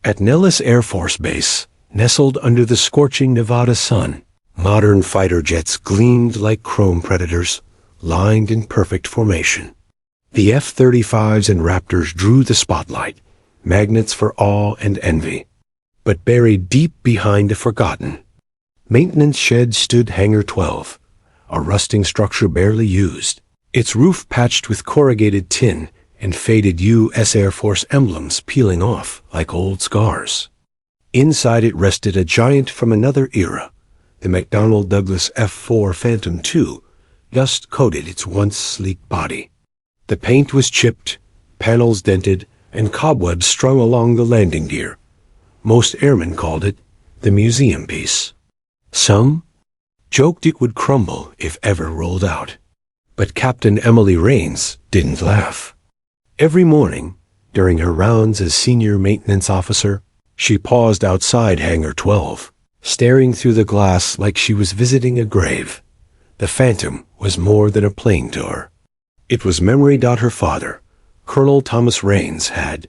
At Nellis Air Force Base, nestled under the scorching Nevada sun, modern fighter jets gleamed like chrome predators, lined in perfect formation. The F-35s and Raptors drew the spotlight, magnets for awe and envy. But buried deep behind a forgotten maintenance shed stood Hangar 12, a rusting structure barely used, its roof patched with corrugated tin and faded U.S. Air Force emblems peeling off like old scars. Inside it rested a giant from another era, the McDonnell Douglas F-4 Phantom II, dust coated its once sleek body. The paint was chipped, panels dented, and cobwebs strung along the landing gear. Most airmen called it the museum piece. Some joked it would crumble if ever rolled out. But Captain Emily Raines didn't laugh. Every morning, during her rounds as senior maintenance officer, she paused outside Hangar 12, staring through the glass like she was visiting a grave. The Phantom was more than a plane to her. It was memory. Her father, Colonel Thomas Raines, had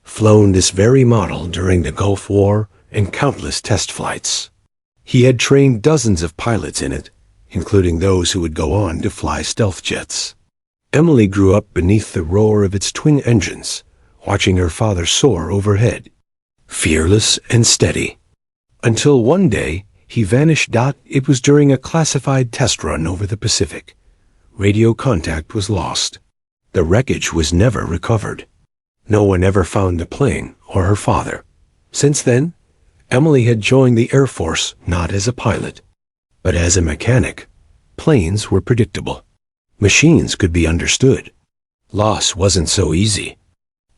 flown this very model during the Gulf War and countless test flights. He had trained dozens of pilots in it, including those who would go on to fly stealth jets. Emily grew up beneath the roar of its twin engines, watching her father soar overhead, fearless and steady. Until one day, he vanished. It was during a classified test run over the Pacific. Radio contact was lost. The wreckage was never recovered. No one ever found the plane or her father. Since then, Emily had joined the Air Force not as a pilot, but as a mechanic. Planes were predictable. Machines could be understood. Loss wasn't so easy.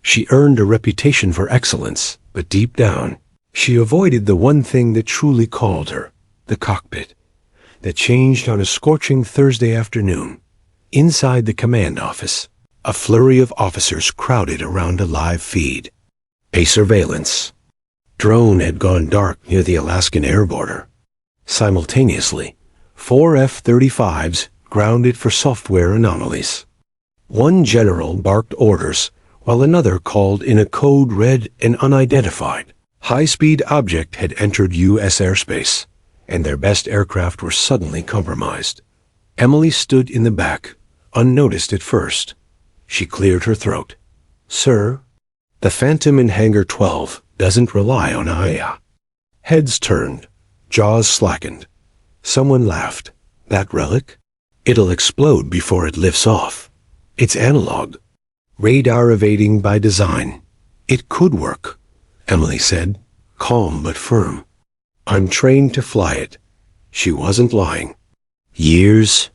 She earned a reputation for excellence, but deep down, she avoided the one thing that truly called her, the cockpit. That changed on a scorching Thursday afternoon. Inside the command office, a flurry of officers crowded around a live feed. A surveillance drone had gone dark near the Alaskan air border. Simultaneously, 4 F-35s grounded for software anomalies. One general barked orders, while another called in a code read and unidentified. High-speed object had entered U.S. airspace, and their best aircraft were suddenly compromised. Emily stood in the back, unnoticed at first. She cleared her throat. "Sir, the Phantom in Hangar 12 doesn't rely on IA." Heads turned, jaws slackened. Someone laughed. "That relic? It'll explode before it lifts off. It's analog. Radar evading by design. It could work," Emily said, calm but firm. "I'm trained to fly it." She wasn't lying. Years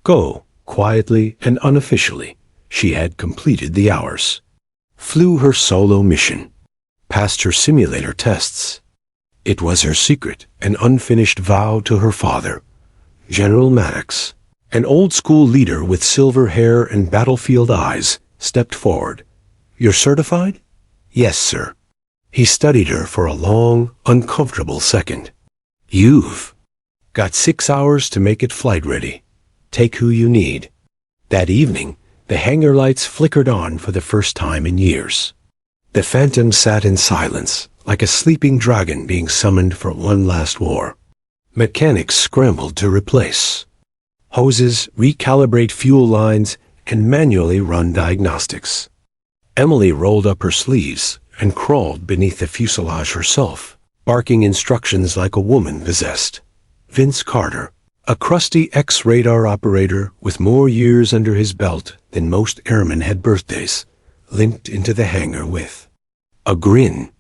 ago, quietly and unofficially, she had completed the hours. Flew her solo mission. Passed her simulator tests. It was her secret, an unfinished vow to her father, General Maddox. An old-school leader with silver hair and battlefield eyes stepped forward. "You're certified?" "Yes, sir." He studied her for a long, uncomfortable second. "You've got 6 hours to make it flight-ready. Take who you need." That evening, the hangar lights flickered on for the first time in years. The Phantom sat in silence, like a sleeping dragon being summoned for one last war. Mechanics scrambled to replace hoses, recalibrate fuel lines, and manually run diagnostics. Emily rolled up her sleeves and crawled beneath the fuselage herself, barking instructions like a woman possessed. Vince Carter, a crusty ex-radar operator with more years under his belt than most airmen had birthdays, limped into the hangar with a grin.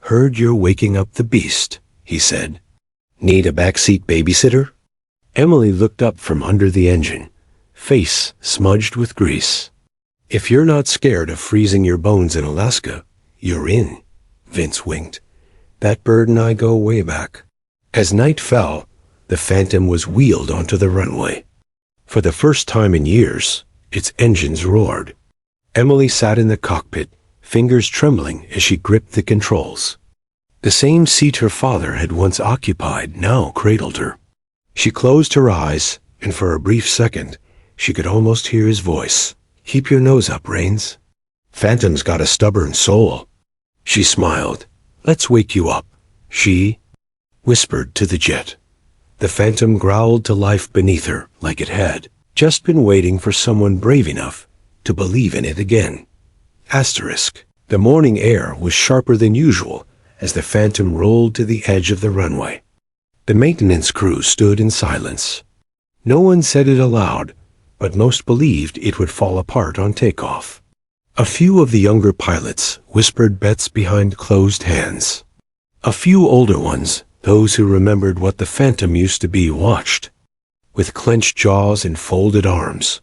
"Heard you're waking up the beast," he said. "Need a backseat babysitter?" Emily looked up from under the engine, face smudged with grease. "If you're not scared of freezing your bones in Alaska, you're in," Vince winked. "That bird and I go way back." As night fell, the Phantom was wheeled onto the runway. For the first time in years, its engines roared. Emily sat in the cockpit, fingers trembling as she gripped the controls. The same seat her father had once occupied now cradled her. She closed her eyes, and for a brief second, she could almost hear his voice. "Keep your nose up, Raines. Phantom's got a stubborn soul." She smiled. Let's wake you up, she whispered to the jet. The Phantom growled to life beneath her like it had just been waiting for someone brave enough to believe in it again. Asterisk. The morning air was sharper than usual as the Phantom rolled to the edge of the runway. The maintenance crew stood in silence. No one said it aloud, but most believed it would fall apart on takeoff. A few of the younger pilots whispered bets behind closed hands. A few older ones, those who remembered what the Phantom used to be, watched. With clenched jaws and folded arms,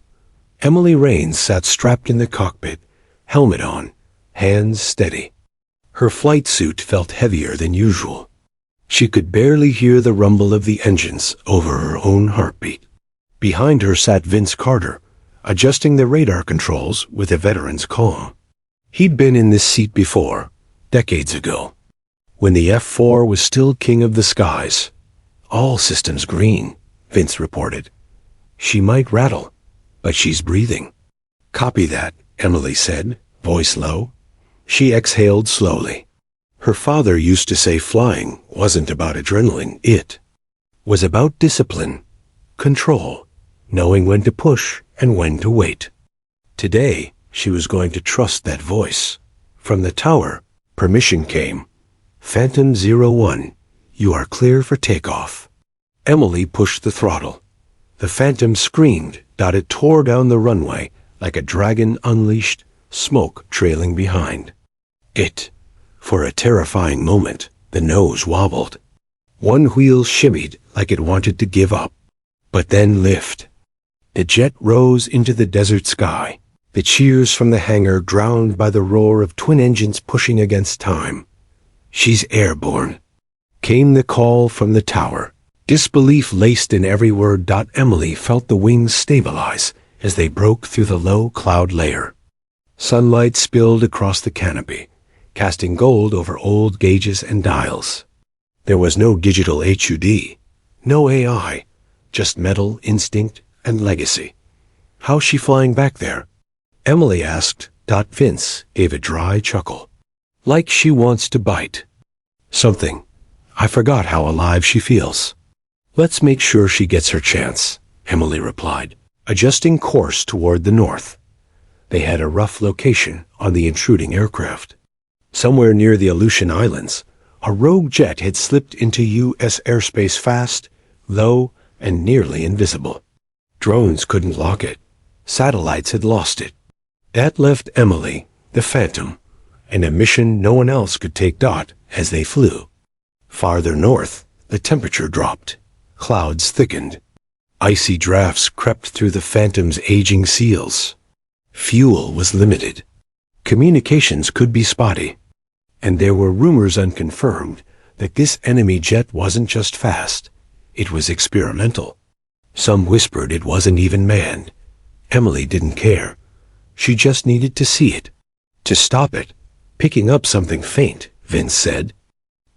Emily Rains sat strapped in the cockpit, helmet on, hands steady. Her flight suit felt heavier than usual. She could barely hear the rumble of the engines over her own heartbeat. Behind her sat Vince Carter, adjusting the radar controls with a veteran's calm. He'd been in this seat before, decades ago, when the F-4 was still king of the skies. All systems green, Vince reported. She might rattle, but she's breathing. Copy that, Emily said, voice low. She exhaled slowly. Her father used to say flying wasn't about adrenaline, it was about discipline, control, knowing when to push and when to wait. Today, she was going to trust that voice. From the tower, permission came. Phantom 01, you are clear for takeoff. Emily pushed the throttle. The Phantom screamed. It tore down the runway like a dragon unleashed, smoke trailing behind. For a terrifying moment, the nose wobbled. One wheel shimmied like it wanted to give up, but then lift. The jet rose into the desert sky, the cheers from the hangar drowned by the roar of twin engines pushing against time. She's airborne, came the call from the tower. Disbelief laced in every word. Emily felt the wings stabilize as they broke through the low cloud layer. Sunlight spilled across the canopy, casting gold over old gauges and dials. There was no digital HUD, no AI, just metal, instinct, and legacy. How's she flying back there? Emily asked. Vince gave a dry chuckle. Like she wants to bite. Something. I forgot how alive she feels. Let's make sure she gets her chance, Emily replied, adjusting course toward the north. They had a rough location on the intruding aircraft. Somewhere near the Aleutian Islands, a rogue jet had slipped into U.S. airspace fast, low, and nearly invisible. Drones couldn't lock it. Satellites had lost it. That left Emily, the Phantom, and a mission no one else could take. As they flew. Farther north, the temperature dropped. Clouds thickened. Icy drafts crept through the Phantom's aging seals. Fuel was limited. Communications could be spotty. And there were rumors unconfirmed that this enemy jet wasn't just fast, it was experimental. Some whispered it wasn't even manned. Emily didn't care. She just needed to see it. To stop it. Picking up something faint, Vince said,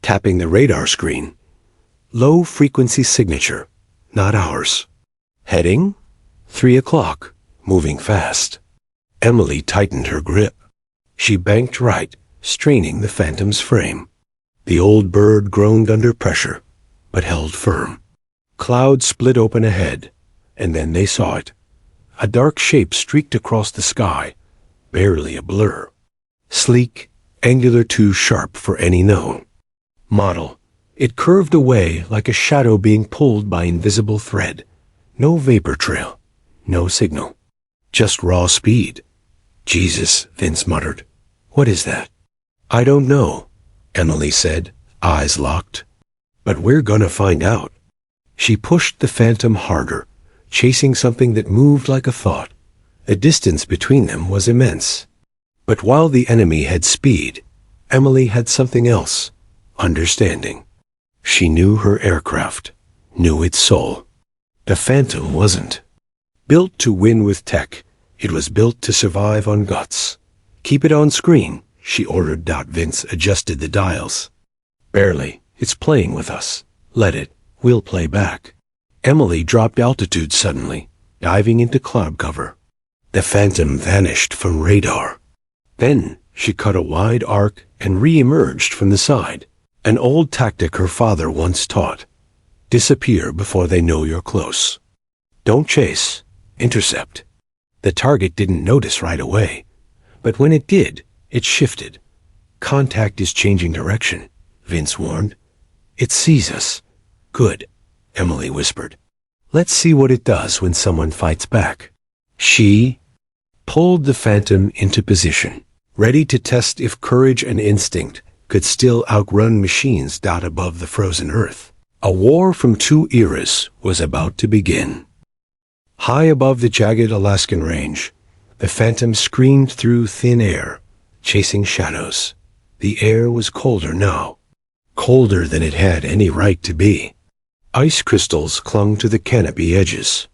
tapping the radar screen. Low frequency signature, not ours. Heading? 3 o'clock, moving fast. Emily tightened her grip. She banked right, straining the Phantom's frame. The old bird groaned under pressure, but held firm. Clouds split open ahead, and then they saw it. A dark shape streaked across the sky, barely a blur. Sleek, angular, too sharp for any known model. It curved away like a shadow being pulled by invisible thread. No vapor trail, no signal. Just raw speed. Jesus, Vince muttered. What is that? I don't know, Emily said, eyes locked. But we're gonna find out. She pushed the Phantom harder, chasing something that moved like a thought. The distance between them was immense. But while the enemy had speed, Emily had something else, understanding. She knew her aircraft, knew its soul. The Phantom wasn't. Built to win with tech, it was built to survive on guts. Keep it on screen, she ordered. Vince adjusted the dials. Barely, it's playing with us. Let it, we'll play back. Emily dropped altitude suddenly, diving into cloud cover. The Phantom vanished from radar. Then She cut a wide arc and re-emerged from the side. An old tactic her father once taught. Disappear before they know you're close. Don't chase. Intercept. The target didn't notice right away, but when it did, it shifted. Contact is changing direction, Vince warned. It sees us. Good, Emily whispered. Let's see what it does when someone fights back. She pulled the Phantom into position, ready to test if courage and instinct could still outrun machines dot above the frozen earth. A war from two eras was about to begin. High above the jagged Alaskan range, the Phantom screamed through thin air, chasing shadows. The air was colder now, colder than it had any right to be. Ice crystals clung to the canopy edges.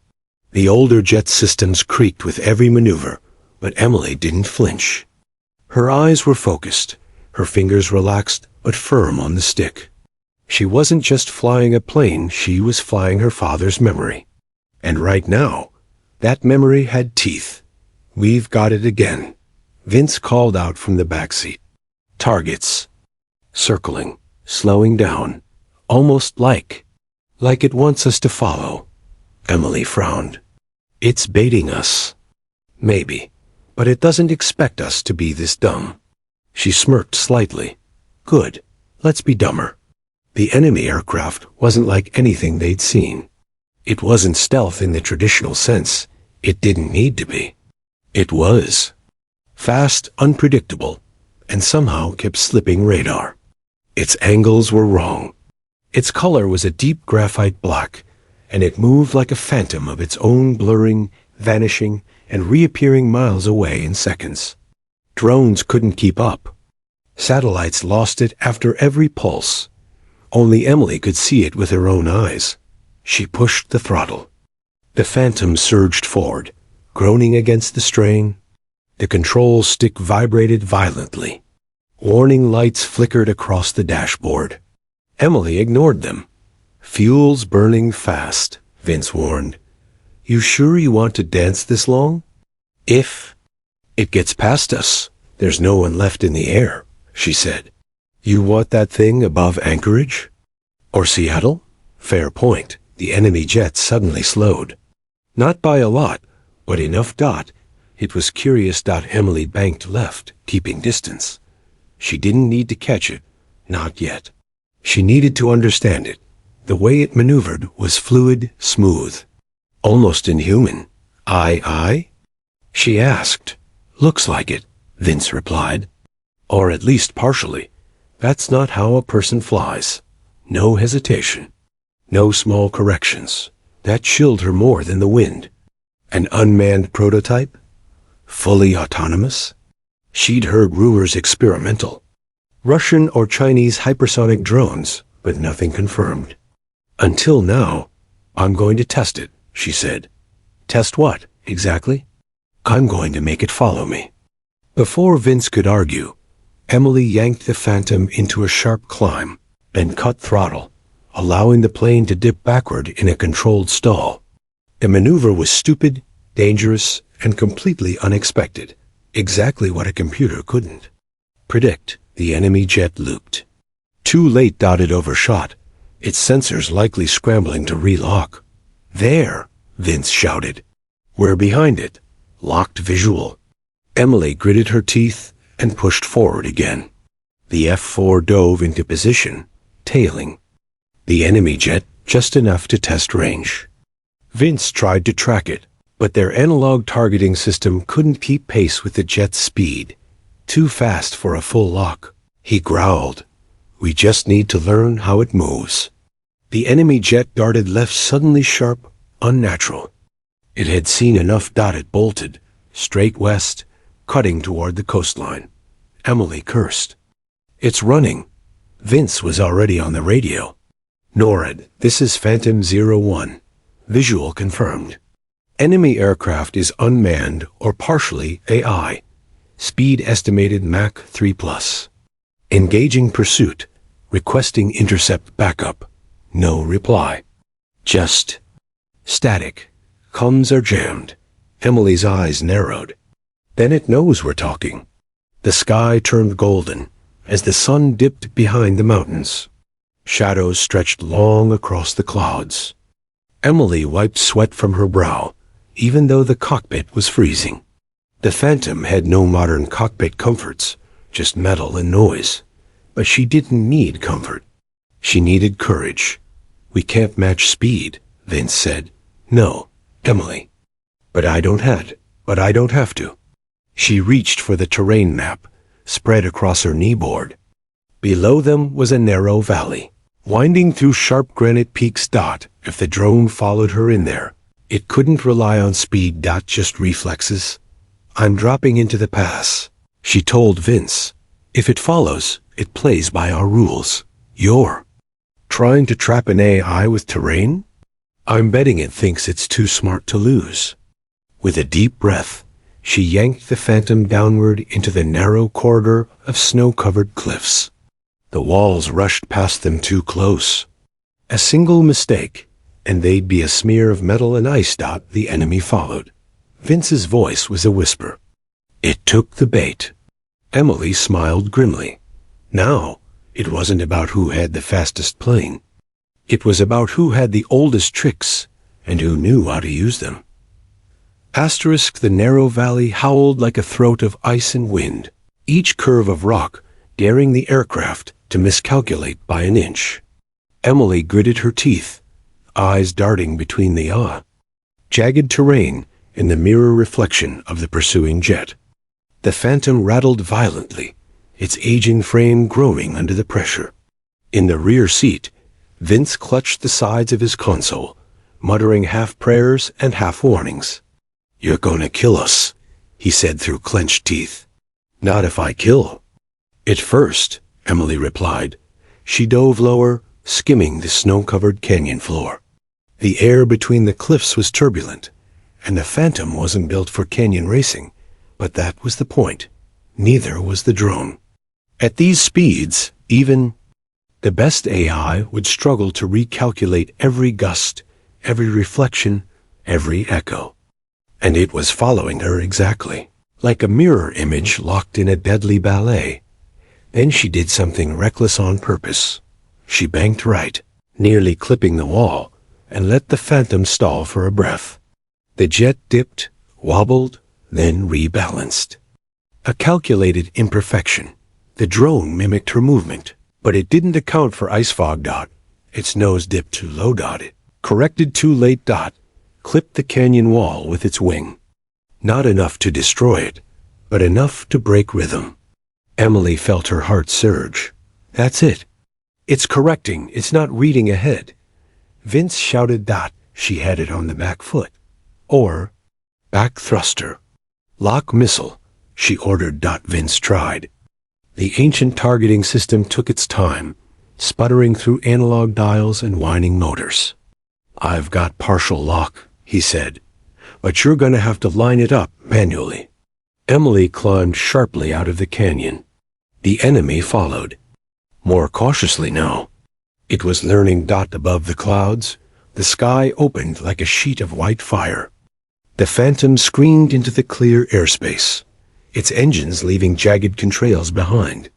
The older jet systems creaked with every maneuver, but Emily didn't flinch. Her eyes were focused, her fingers relaxed but firm on the stick. She wasn't just flying a plane, she was flying her father's memory. And right now, that memory had teeth. We've got it again. Vince called out from the backseat. Targets. Circling, slowing down, almost like it wants us to follow. Emily frowned. It's baiting us. Maybe, but it doesn't expect us to be this dumb. She smirked slightly. Good, let's be dumber. The enemy aircraft wasn't like anything they'd seen. It wasn't stealth in the traditional sense. It didn't need to be. It was fast, unpredictable, and somehow kept slipping radar. Its angles were wrong. Its color was a deep graphite black, and it moved like a phantom of its own, blurring, vanishing, and reappearing miles away in seconds. Drones couldn't keep up. Satellites lost it after every pulse. Only Emily could see it with her own eyes. She pushed the throttle. The Phantom surged forward, groaning against the strain. The control stick vibrated violently. Warning lights flickered across the dashboard. Emily ignored them. Fuel's burning fast, Vince warned. You sure you want to dance this long? If it gets past us, there's no one left in the air, she said. You want that thing above Anchorage? Or Seattle? Fair point. The enemy jet suddenly slowed. Not by a lot, but enough. It was curious. Emily banked left, keeping distance. She didn't need to catch it. Not yet. She needed to understand it. The way it maneuvered was fluid, smooth. Almost inhuman. Aye? She asked. Looks like it, Vince replied. Or at least partially. That's not how a person flies. No hesitation. No small corrections. That chilled her more than the wind. An unmanned prototype? Fully autonomous? She'd heard rumors experimental. Russian or Chinese hypersonic drones, but nothing confirmed. Until now, I'm going to test it, she said. Test what, exactly? I'm going to make it follow me. Before Vince could argue, Emily yanked the Phantom into a sharp climb and cut throttle, allowing the plane to dip backward in a controlled stall. The maneuver was stupid, dangerous, and completely unexpected. Exactly what a computer couldn't predict. The enemy jet looped. Too late. It overshot, its sensors likely scrambling to relock. There, Vince shouted. We're behind it. Locked visual. Emily gritted her teeth and pushed forward again. The F-4 dove into position, tailing. The enemy jet just enough to test range. Vince tried to track it, but their analog targeting system couldn't keep pace with the jet's speed. Too fast for a full lock. He growled. We just need to learn how it moves. The enemy jet darted left suddenly sharp, unnatural. It had seen enough. It bolted, straight west, cutting toward the coastline. Emily cursed. It's running. Vince was already on the radio. NORAD, this is Phantom 01. Visual confirmed. Enemy aircraft is unmanned or partially AI. Speed estimated Mach 3+. Engaging pursuit. Requesting intercept backup. No reply. Just static. Comms are jammed. Emily's eyes narrowed. Then it knows we're talking. The sky turned golden as the sun dipped behind the mountains. Shadows stretched long across the clouds. Emily wiped sweat from her brow, even though the cockpit was freezing. The Phantom had no modern cockpit comforts, just metal and noise. But she didn't need comfort. She needed courage. "We can't match speed," Vince said. "No, Emily. But I don't have to." She reached for the terrain map, spread across her kneeboard. Below them was a narrow valley, winding through sharp granite peaks. If the drone followed her in there, it couldn't rely on speed. Just reflexes. "I'm dropping into the pass," she told Vince. "If it follows, it plays by our rules. You're trying to trap an AI with terrain? I'm betting it thinks it's too smart to lose." With a deep breath, she yanked the Phantom downward into the narrow corridor of snow-covered cliffs. The walls rushed past them too close. A single mistake, and they'd be a smear of metal and ice. The enemy followed. Vince's voice was a whisper. "It took the bait." Emily smiled grimly. Now, it wasn't about who had the fastest plane. It was about who had the oldest tricks and who knew how to use them. The narrow valley howled like a throat of ice and wind, each curve of rock daring the aircraft to miscalculate by an inch. Emily gritted her teeth, eyes darting between the jagged terrain and the mirror reflection of the pursuing jet. The Phantom rattled violently, its aging frame groaning under the pressure. In the rear seat, Vince clutched the sides of his console, muttering half prayers and half warnings. "You're gonna kill us," he said through clenched teeth. "Not if I kill." "At first," Emily replied. She dove lower, skimming the snow-covered canyon floor. The air between the cliffs was turbulent, and the Phantom wasn't built for canyon racing, but that was the point. Neither was the drone. At these speeds, even the best AI would struggle to recalculate every gust, every reflection, every echo. And it was following her exactly, like a mirror image locked in a deadly ballet. Then she did something reckless on purpose. She banked right, nearly clipping the wall, and let the Phantom stall for a breath. The jet dipped, wobbled, then rebalanced. A calculated imperfection. The drone mimicked her movement, but it didn't account for ice fog. Its nose dipped too low. It corrected too late. Clipped the canyon wall with its wing. Not enough to destroy it, but enough to break rhythm. Emily felt her heart surge. That's it. It's correcting, it's not reading ahead. Vince shouted. She had it on the back foot. Or, back thruster. Lock missile, she ordered. Vince tried. The ancient targeting system took its time, sputtering through analog dials and whining motors. "I've got partial lock," he said, "but you're going to have to line it up manually." Emily climbed sharply out of the canyon. The enemy followed. More cautiously now. It was learning. Above the clouds, the sky opened like a sheet of white fire. The Phantom screamed into the clear airspace, its engines leaving jagged contrails behind.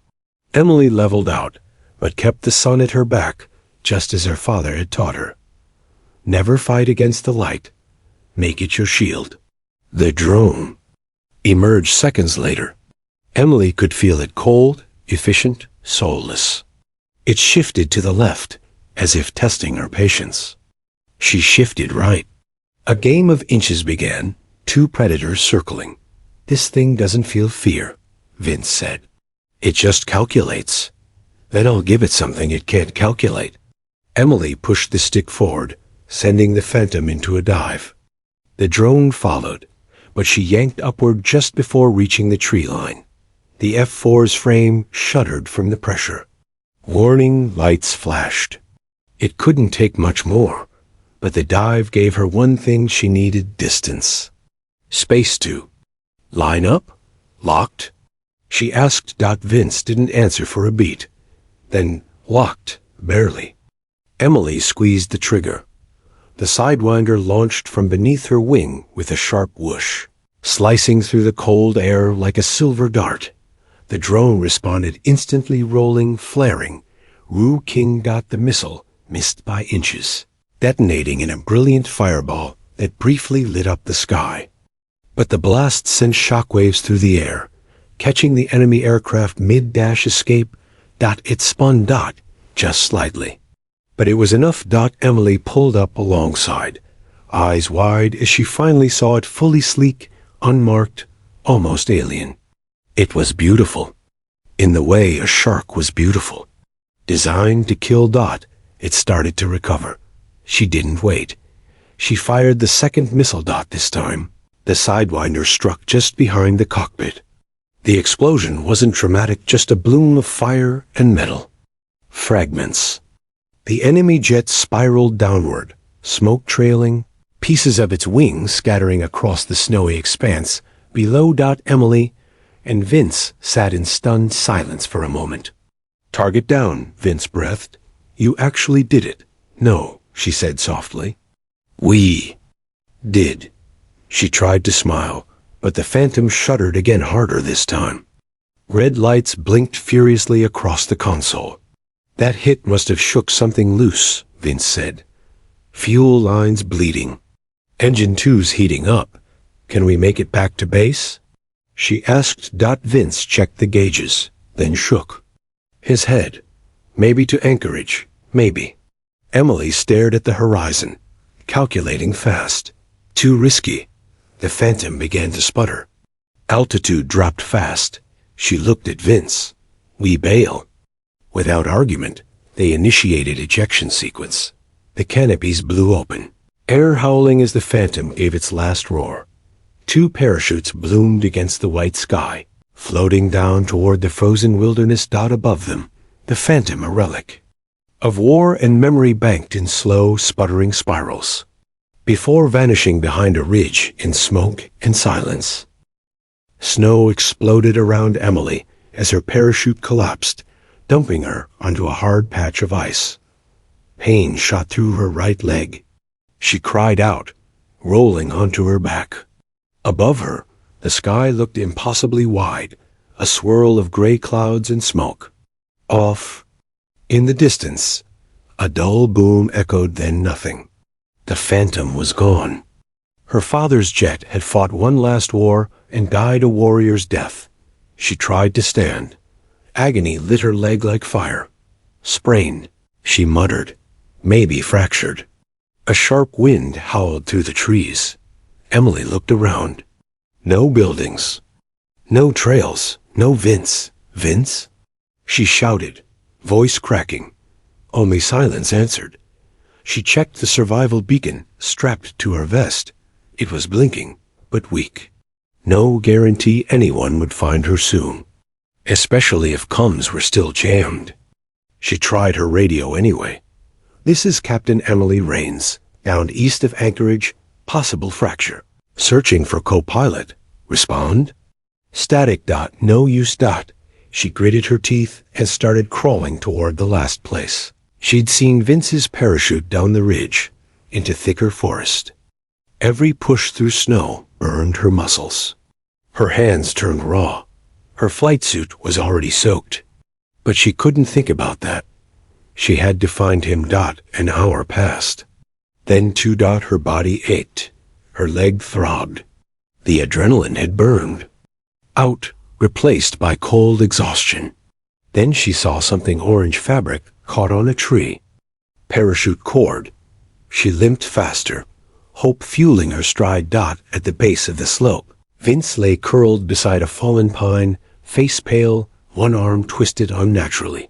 Emily leveled out, but kept the sun at her back, just as her father had taught her. Never fight against the light. Make it your shield. The drone emerged seconds later. Emily could feel it cold, efficient, soulless. It shifted to the left, as if testing her patience. She shifted right. A game of inches began, two predators circling. "This thing doesn't feel fear," Vince said. "It just calculates. Then I'll give it something it can't calculate." Emily pushed the stick forward, sending the Phantom into a dive. The drone followed, but she yanked upward just before reaching the tree line. The F-4's frame shuddered from the pressure. Warning lights flashed. It couldn't take much more, but the dive gave her one thing she needed: distance. Space to. "Line up? Locked?" she asked. Vince didn't answer for a beat. Then locked, barely. Emily squeezed the trigger. The Sidewinder launched from beneath her wing with a sharp whoosh, slicing through the cold air like a silver dart. The drone responded instantly, rolling, flaring. Ru King got the missile, missed by inches, detonating in a brilliant fireball that briefly lit up the sky. But the blast sent shockwaves through the air, catching the enemy aircraft mid-escape. It spun just slightly. But it was enough. Emily pulled up alongside, eyes wide as she finally saw it, fully sleek, unmarked, almost alien. It was beautiful. In the way a shark was beautiful. Designed to kill. It started to recover. She didn't wait. She fired the second missile. This time, the Sidewinder struck just behind the cockpit. The explosion wasn't dramatic, just a bloom of fire and metal. Fragments. The enemy jet spiraled downward, smoke trailing, pieces of its wings scattering across the snowy expanse below. Emily and Vince sat in stunned silence for a moment. "Target down," Vince breathed. "You actually did it." "No," she said softly. "We did." She tried to smile, but the Phantom shuddered again, harder this time. Red lights blinked furiously across the console. "That hit must have shook something loose," Vince said. "Fuel lines bleeding. Engine 2's heating up. Can we make it back to base?" she asked. Vince checked the gauges, then shook his head. "Maybe to Anchorage, maybe." Emily stared at the horizon, calculating fast. Too risky. The Phantom began to sputter. Altitude dropped fast. She looked at Vince. "We bail." Without argument, they initiated ejection sequence. The canopies blew open, air howling as the Phantom gave its last roar. 2 parachutes bloomed against the white sky, floating down toward the frozen wilderness. Above them, the Phantom, a relic of war and memory, banked in slow, sputtering spirals, before vanishing behind a ridge in smoke and silence. Snow exploded around Emily as her parachute collapsed, dumping her onto a hard patch of ice. Pain shot through her right leg. She cried out, rolling onto her back. Above her, the sky looked impossibly wide, a swirl of gray clouds and smoke. Off, in the distance, a dull boom echoed, then nothing. The Phantom was gone. Her father's jet had fought one last war and died a warrior's death. She tried to stand. Agony lit her leg like fire. "Sprained," she muttered. "Maybe fractured." A sharp wind howled through the trees. Emily looked around. No buildings. No trails. No Vince. "Vince?" she shouted, voice cracking. Only silence answered. She checked the survival beacon strapped to her vest. It was blinking, but weak. No guarantee anyone would find her soon, especially if comms were still jammed. She tried her radio anyway. "This is Captain Emily Rains, down east of Anchorage, possible fracture. Searching for co-pilot. Respond?" Static. No use. She gritted her teeth and started crawling toward the last place she'd seen Vince's parachute, down the ridge, into thicker forest. Every push through snow burned her muscles. Her hands turned raw. Her flight suit was already soaked. But she couldn't think about that. She had to find him. An hour passed. Then 2. Her body ached. Her leg throbbed. The adrenaline had burned out, replaced by cold exhaustion. Then she saw something orange fabric caught on a tree. Parachute cord. She limped faster, hope fueling her stride. At the base of the slope, Vince lay curled beside a fallen pine, face pale, one arm twisted unnaturally.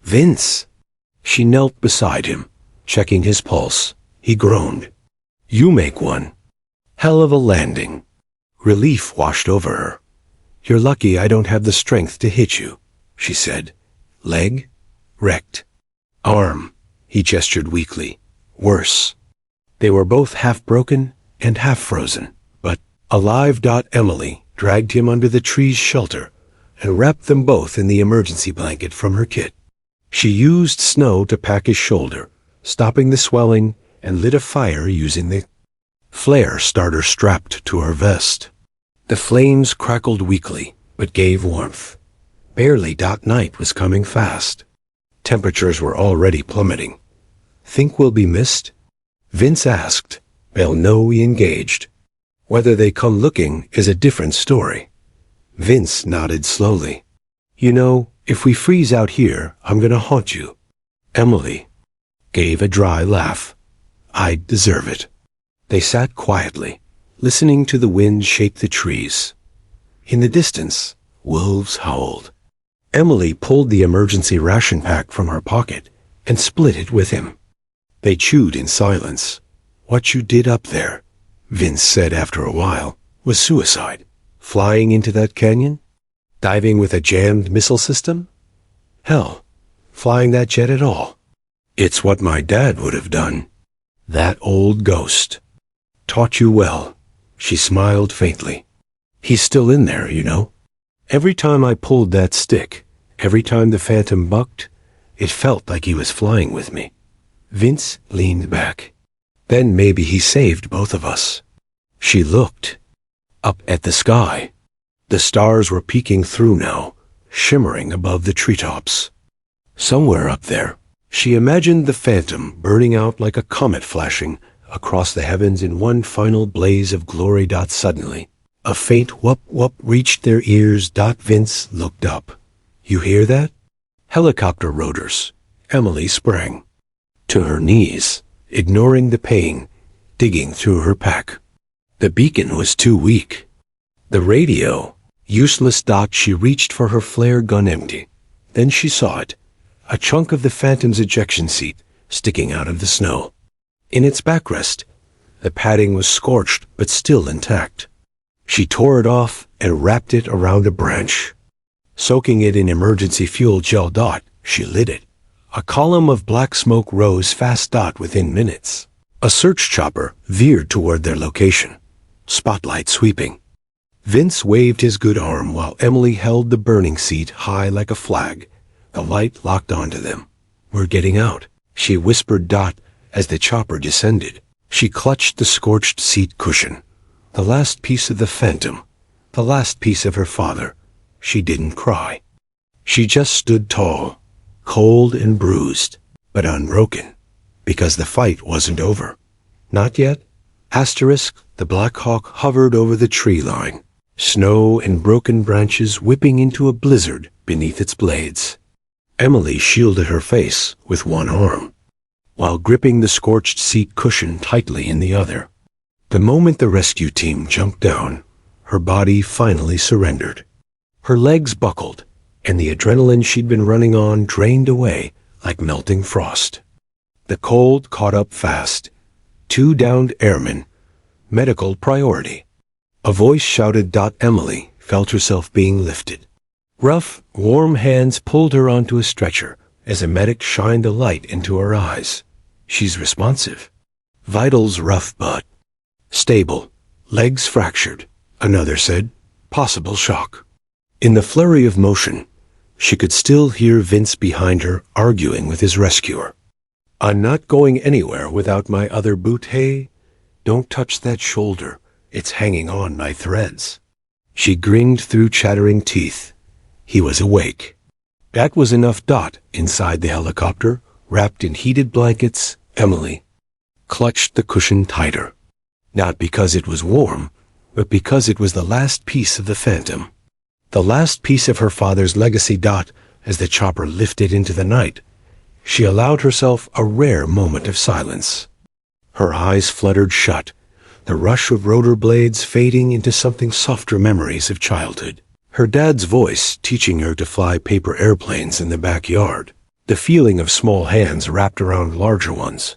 "Vince!" She knelt beside him, checking his pulse. He groaned. "You make one hell of a landing." Relief washed over her. "You're lucky I don't have the strength to hit you," she said. "Leg? Wrecked. Arm," he gestured weakly. "Worse." They were both half broken and half frozen, but alive. Emily dragged him under the tree's shelter and wrapped them both in the emergency blanket from her kit. She used snow to pack his shoulder, stopping the swelling, and lit a fire using the flare starter strapped to her vest. The flames crackled weakly, but gave warmth. Barely. Night was coming fast. Temperatures were already plummeting. Think we'll be missed? Vince asked. Well, no, we engaged. Whether they come looking is a different story. Vince nodded slowly. You know, if we freeze out here, I'm gonna haunt you. Emily gave a dry laugh. I deserve it. They sat quietly, listening to the wind shake the trees. In the distance, wolves howled. Emily pulled the emergency ration pack from her pocket and split it with him. They chewed in silence. What you did up there, Vince said after a while, was suicide. Flying into that canyon? Diving with a jammed missile system? Hell, flying that jet at all. It's what my dad would have done. That old ghost. Taught you well. She smiled faintly. He's still in there, you know. Every time I pulled that stick, every time the phantom bucked, it felt like he was flying with me. Vince leaned back. Then maybe he saved both of us. She looked up at the sky. The stars were peeking through now, shimmering above the treetops. Somewhere up there, she imagined the phantom burning out like a comet flashing across the heavens in one final blaze of glory. Suddenly, a faint whoop-whoop reached their ears. Vince looked up. You hear that? Helicopter rotors. Emily sprang to her knees, ignoring the pain, digging through her pack. The beacon was too weak. The radio, useless. She reached for her flare gun empty. Then she saw it, a chunk of the phantom's ejection seat sticking out of the snow. In its backrest, the padding was scorched but still intact. She tore it off and wrapped it around a branch. Soaking it in emergency fuel gel. She lit it. A column of black smoke rose fast. Within minutes, a search chopper veered toward their location, spotlight sweeping. Vince waved his good arm while Emily held the burning seat high like a flag. The light locked onto them. We're getting out, she whispered. As the chopper descended, she clutched the scorched seat cushion. The last piece of the phantom, the last piece of her father. She didn't cry. She just stood tall, cold and bruised, but unbroken, because the fight wasn't over. Not yet. The Black Hawk hovered over the tree line, snow and broken branches whipping into a blizzard beneath its blades. Emily shielded her face with one arm, while gripping the scorched seat cushion tightly in the other. The moment the rescue team jumped down, her body finally surrendered. Her legs buckled, and the adrenaline she'd been running on drained away like melting frost. The cold caught up fast. 2 downed airmen. Medical priority. A voice shouted. Emily felt herself being lifted. Rough, warm hands pulled her onto a stretcher as a medic shined a light into her eyes. She's responsive. Vitals rough but stable. Legs fractured, another said. Possible shock. In the flurry of motion, she could still hear Vince behind her arguing with his rescuer. I'm not going anywhere without my other boot. Hey, don't touch that shoulder. It's hanging on by threads. She grinned through chattering teeth. He was awake. That was enough. Inside the helicopter, wrapped in heated blankets, Emily clutched the cushion tighter. Not because it was warm, but because it was the last piece of the phantom. The last piece of her father's legacy. As the chopper lifted into the night, she allowed herself a rare moment of silence. Her eyes fluttered shut, the rush of rotor blades fading into something softer memories of childhood. Her dad's voice teaching her to fly paper airplanes in the backyard. The feeling of small hands wrapped around larger ones.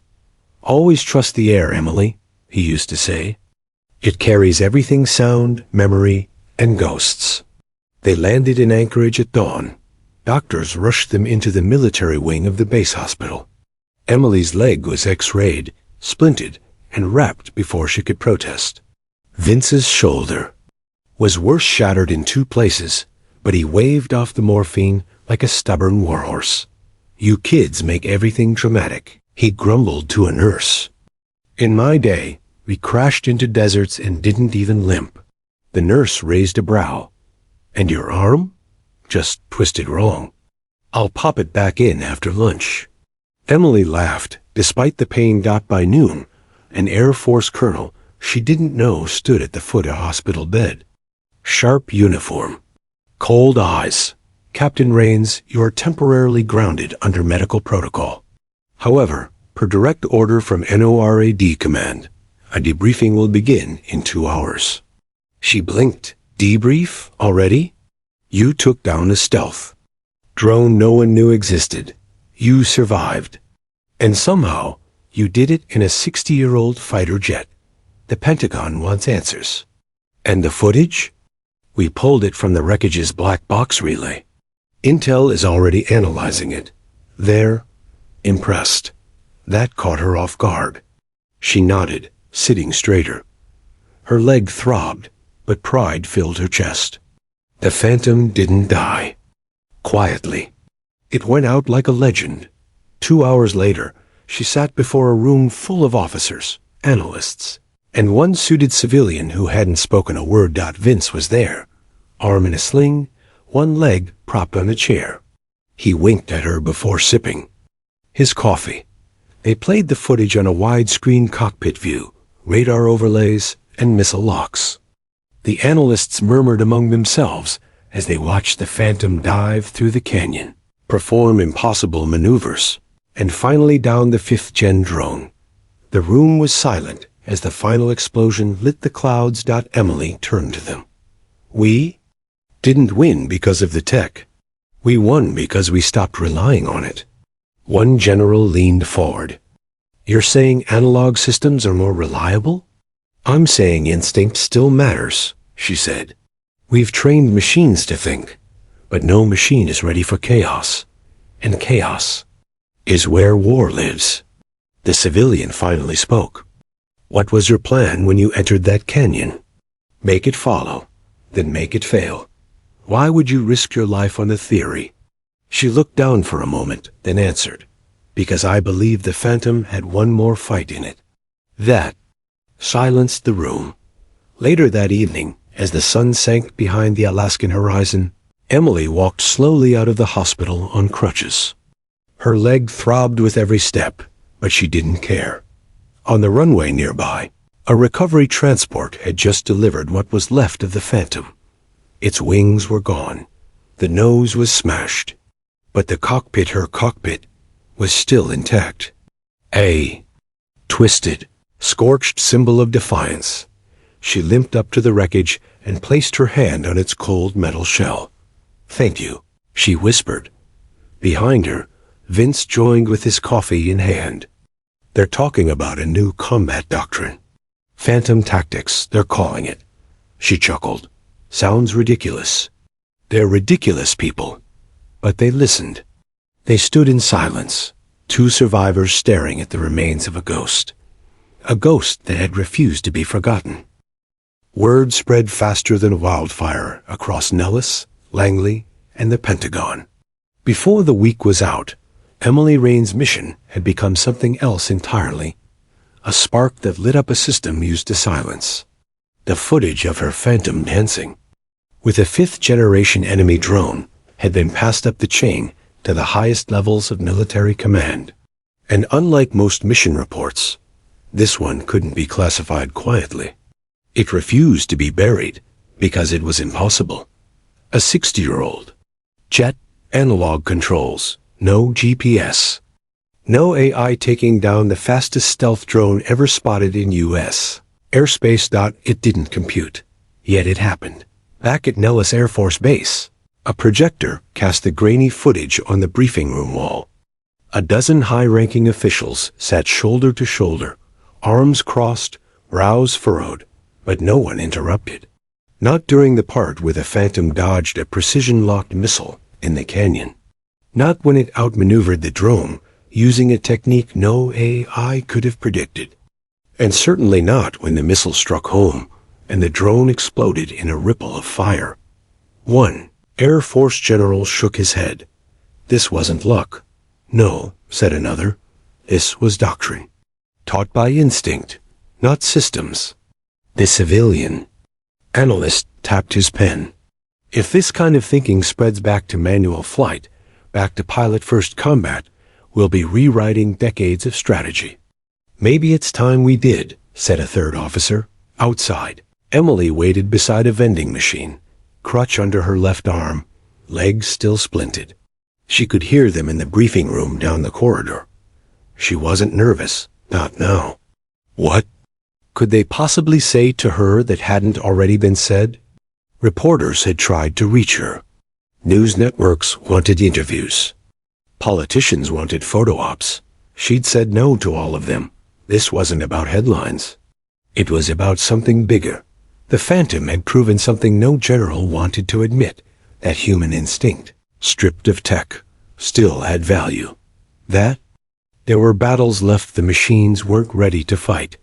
Always trust the air, Emily, he used to say. It carries everything: sound, memory, and ghosts. They landed in Anchorage at dawn. Doctors rushed them into the military wing of the base hospital. Emily's leg was x-rayed, splinted, and wrapped before she could protest. Vince's shoulder was worse, shattered in 2 places, but he waved off the morphine like a stubborn warhorse. You kids make everything dramatic, he grumbled to a nurse. In my day, we crashed into deserts and didn't even limp. The nurse raised a brow. And your arm? just twisted wrong. I'll pop it back in after lunch." Emily laughed, despite the pain. By noon, an Air Force colonel she didn't know stood at the foot of a hospital bed. Sharp uniform, cold eyes. "Captain Rains, you are temporarily grounded under medical protocol. However, per direct order from NORAD Command, a debriefing will begin in 2 hours." She blinked. "Debrief already? You took down a stealth drone no one knew existed. You survived. And somehow, you did it in a 60-year-old fighter jet. The Pentagon wants answers." "And the footage?" "We pulled it from the wreckage's black box relay. Intel is already analyzing it. They're impressed." That caught her off guard. She nodded, sitting straighter. Her leg throbbed, but pride filled her chest. The Phantom didn't die. Quietly. It went out like a legend. 2 hours later, she sat before a room full of officers, analysts, and one suited civilian who hadn't spoken a word. Vince was there, arm in a sling, one leg propped on a chair. He winked at her before sipping his coffee. They played the footage on a widescreen cockpit view, radar overlays, and missile locks. The analysts murmured among themselves as they watched the Phantom dive through the canyon, perform impossible maneuvers, and finally down the 5th-gen drone. The room was silent as the final explosion lit the clouds. Emily turned to them. "We didn't win because of the tech. We won because we stopped relying on it." One general leaned forward. "You're saying analog systems are more reliable?" "I'm saying instinct still matters," she said. "We've trained machines to think, but no machine is ready for chaos. And chaos is where war lives." The civilian finally spoke. "What was your plan when you entered that canyon?" "Make it follow, then make it fail. Why would you risk your life on a theory?" She looked down for a moment, then answered, "Because I believed the Phantom had one more fight in it." That silenced the room. Later that evening, as the sun sank behind the Alaskan horizon, Emily walked slowly out of the hospital on crutches. Her leg throbbed with every step, but she didn't care. On the runway nearby, a recovery transport had just delivered what was left of the Phantom. Its wings were gone. The nose was smashed. But the cockpit, her cockpit, was still intact. A twisted, scorched symbol of defiance. She limped up to the wreckage and placed her hand on its cold metal shell. "Thank you," she whispered. Behind her, Vince joined with his coffee in hand. "They're talking about a new combat doctrine. Phantom tactics, they're calling it." She chuckled. "Sounds ridiculous." "They're ridiculous people." But they listened. They stood in silence, 2 survivors staring at the remains of a ghost. A ghost that had refused to be forgotten. Word spread faster than wildfire across Nellis, Langley, and the Pentagon. Before the week was out, Emily Rains' mission had become something else entirely. A spark that lit up a system used to silence. The footage of her Phantom dancing with a 5th-generation enemy drone had been passed up the chain to the highest levels of military command. And unlike most mission reports, this one couldn't be classified quietly. It refused to be buried because it was impossible. A 60-year-old. Jet, analog controls, no GPS. No AI taking down the fastest stealth drone ever spotted in U.S. airspace. It didn't compute. Yet it happened. Back at Nellis Air Force Base, a projector cast the grainy footage on the briefing room wall. A dozen high-ranking officials sat shoulder to shoulder, arms crossed, brows furrowed, but no one interrupted. Not during the part where the Phantom dodged a precision-locked missile in the canyon. Not when it outmaneuvered the drone, using a technique no AI could have predicted. And certainly not when the missile struck home and the drone exploded in a ripple of fire. One Air Force general shook his head. "This wasn't luck." "No," said another. "This was doctrine. Taught by instinct, not systems." The civilian analyst tapped his pen. If this kind of thinking spreads back to manual flight, back to pilot-first combat, we'll be rewriting decades of strategy. Maybe it's time we did, said a third officer. Outside, Emily waited beside a vending machine, crutch under her left arm, legs still splinted. She could hear them in the briefing room down the corridor. She wasn't nervous, not now. What could they possibly say to her that hadn't already been said? Reporters had tried to reach her. News networks wanted interviews. Politicians wanted photo ops. She'd said no to all of them. This wasn't about headlines. It was about something bigger. The Phantom had proven something no general wanted to admit, that human instinct, stripped of tech, still had value. That there were battles left the machines weren't ready to fight,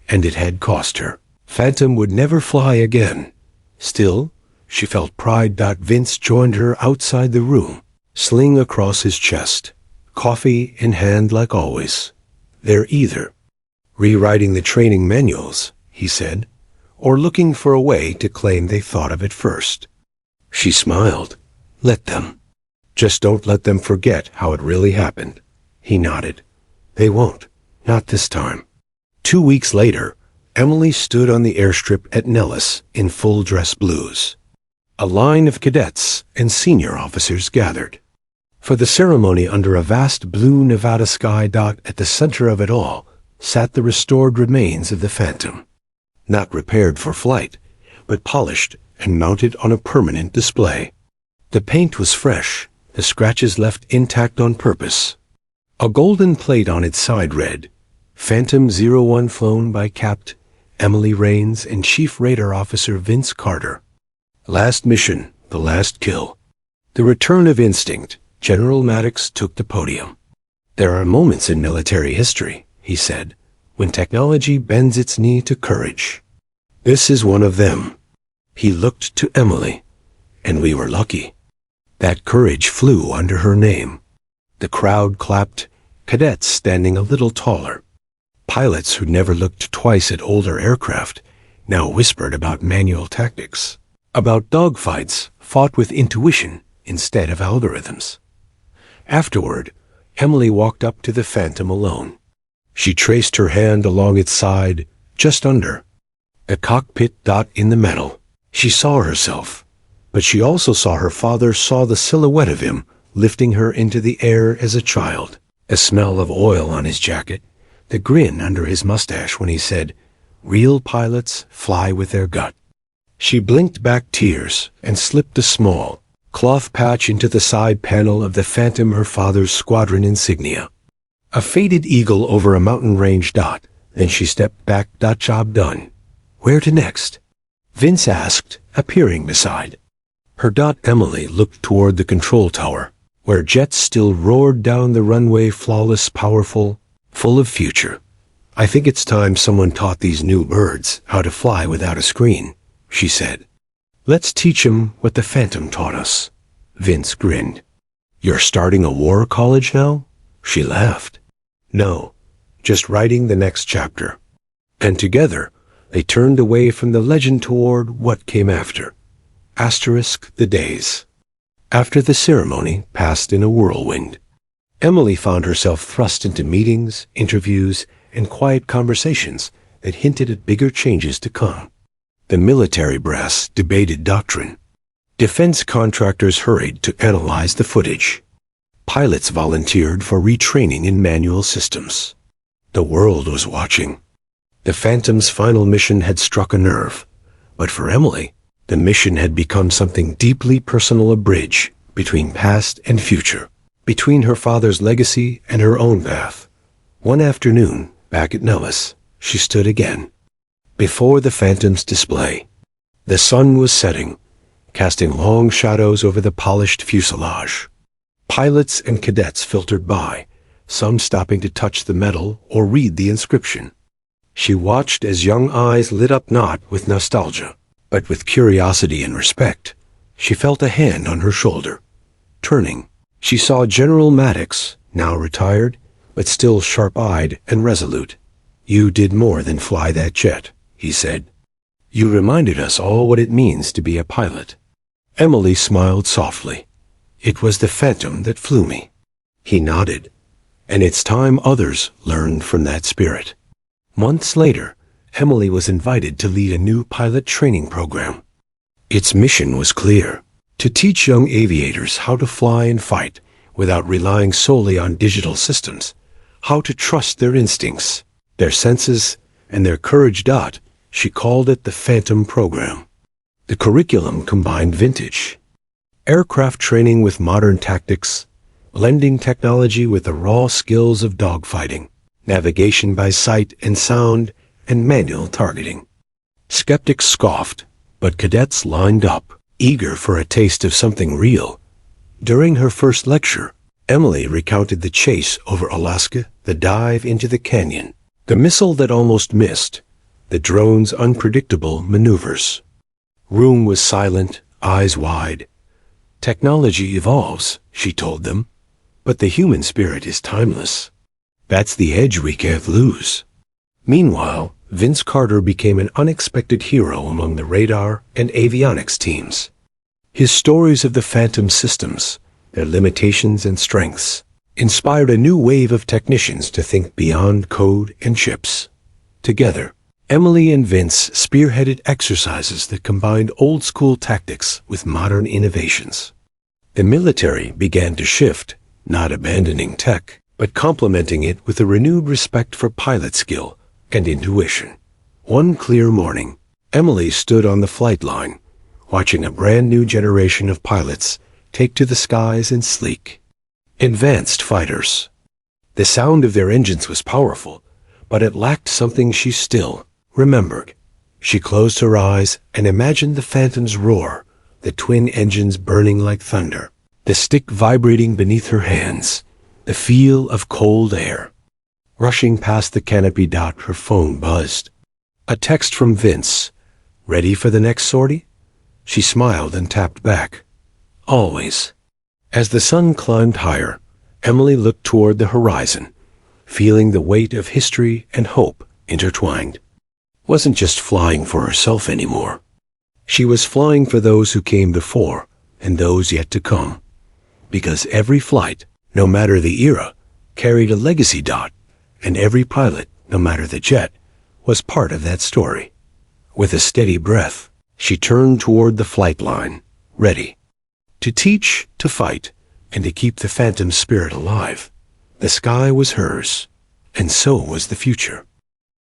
and it had cost her. Phantom would never fly again. Still, she felt pride. Vince joined her outside the room, sling across his chest, coffee in hand like always. They're either rewriting the training manuals, he said, or looking for a way to claim they thought of it first. She smiled. Let them. Just don't let them forget how it really happened. He nodded. They won't. Not this time. 2 weeks later, Emily stood on the airstrip at Nellis in full dress blues. A line of cadets and senior officers gathered. For the ceremony under a vast blue Nevada sky. At the center of it all sat the restored remains of the Phantom. Not repaired for flight, but polished and mounted on a permanent display. The paint was fresh, the scratches left intact on purpose. A golden plate on its side read, Phantom 01 flown by Capt. Emily Raines and Chief Radar Officer Vince Carter. Last mission, the last kill. The return of instinct. General Maddox took the podium. There are moments in military history, he said, when technology bends its knee to courage. This is one of them. He looked to Emily, and we were lucky. That courage flew under her name. The crowd clapped, cadets standing a little taller. Pilots who never looked twice at older aircraft now whispered about manual tactics, about dogfights fought with intuition instead of algorithms. Afterward, Emily walked up to the Phantom alone. She traced her hand along its side, just under. The cockpit. In the metal. She saw herself, but she also saw her father, saw the silhouette of him lifting her into the air as a child. A smell of oil on his jacket, the grin under his mustache when he said, "Real pilots fly with their gut." She blinked back tears and slipped a small cloth patch into the side panel of the Phantom, her father's squadron insignia. A faded eagle over a mountain range. Then she stepped back. Job done. Where to next? Vince asked, appearing beside her. Emily looked toward the control tower, where jets still roared down the runway, flawless, powerful, full of future. I think it's time someone taught these new birds how to fly without a screen, she said. Let's teach 'em what the Phantom taught us. Vince grinned. You're starting a war college now? She laughed. No, just writing the next chapter. And together, they turned away from the legend toward what came after. The days. After the ceremony passed in a whirlwind, Emily found herself thrust into meetings, interviews, and quiet conversations that hinted at bigger changes to come. The military brass debated doctrine. Defense contractors hurried to analyze the footage. Pilots volunteered for retraining in manual systems. The world was watching. The Phantom's final mission had struck a nerve, but for Emily, the mission had become something deeply personal, a bridge between past and future, between her father's legacy and her own path. One afternoon, back at Nellis, she stood again, before the Phantom's display. The sun was setting, casting long shadows over the polished fuselage. Pilots and cadets filtered by, some stopping to touch the metal or read the inscription. She watched as young eyes lit up not with nostalgia, but with curiosity and respect. She felt a hand on her shoulder. Turning, she saw General Maddox, now retired, but still sharp-eyed and resolute. You did more than fly that jet, he said. You reminded us all what it means to be a pilot. Emily smiled softly. It was the phantom that flew me. He nodded, and it's time others learned from that spirit. Months later, Emily was invited to lead a new pilot training program. Its mission was clear: to teach young aviators how to fly and fight without relying solely on digital systems, how to trust their instincts, their senses, and their courage. She called it the Phantom Program. The curriculum combined vintage aircraft training with modern tactics, blending technology with the raw skills of dogfighting, navigation by sight and sound, and manual targeting. Skeptics scoffed, but cadets lined up, eager for a taste of something real. During her first lecture, Emily recounted the chase over Alaska, the dive into the canyon, the missile that almost missed, the drone's unpredictable maneuvers. Room was silent, eyes wide. Technology evolves, she told them, but the human spirit is timeless. That's the edge we can't lose. Meanwhile, Vince Carter became an unexpected hero among the radar and avionics teams. His stories of the Phantom systems, their limitations and strengths, inspired a new wave of technicians to think beyond code and chips. Together, Emily and Vince spearheaded exercises that combined old-school tactics with modern innovations. The military began to shift, not abandoning tech, but complementing it with a renewed respect for pilot skill and intuition. One clear morning, Emily stood on the flight line, watching a brand new generation of pilots take to the skies in sleek, advanced fighters. The sound of their engines was powerful, but it lacked something she still remembered. She closed her eyes and imagined the Phantom's roar, the twin engines burning like thunder, the stick vibrating beneath her hands, the feel of cold air. Rushing past the canopy, her phone buzzed. A text from Vince. Ready for the next sortie? She smiled and tapped back. Always. As the sun climbed higher, Emily looked toward the horizon, feeling the weight of history and hope intertwined. Wasn't just flying for herself anymore. She was flying for those who came before and those yet to come. Because every flight, no matter the era, carried a legacy. And every pilot, no matter the jet, was part of that story. With a steady breath, she turned toward the flight line, ready. To teach, to fight, and to keep the Phantom spirit alive. The sky was hers, and so was the future.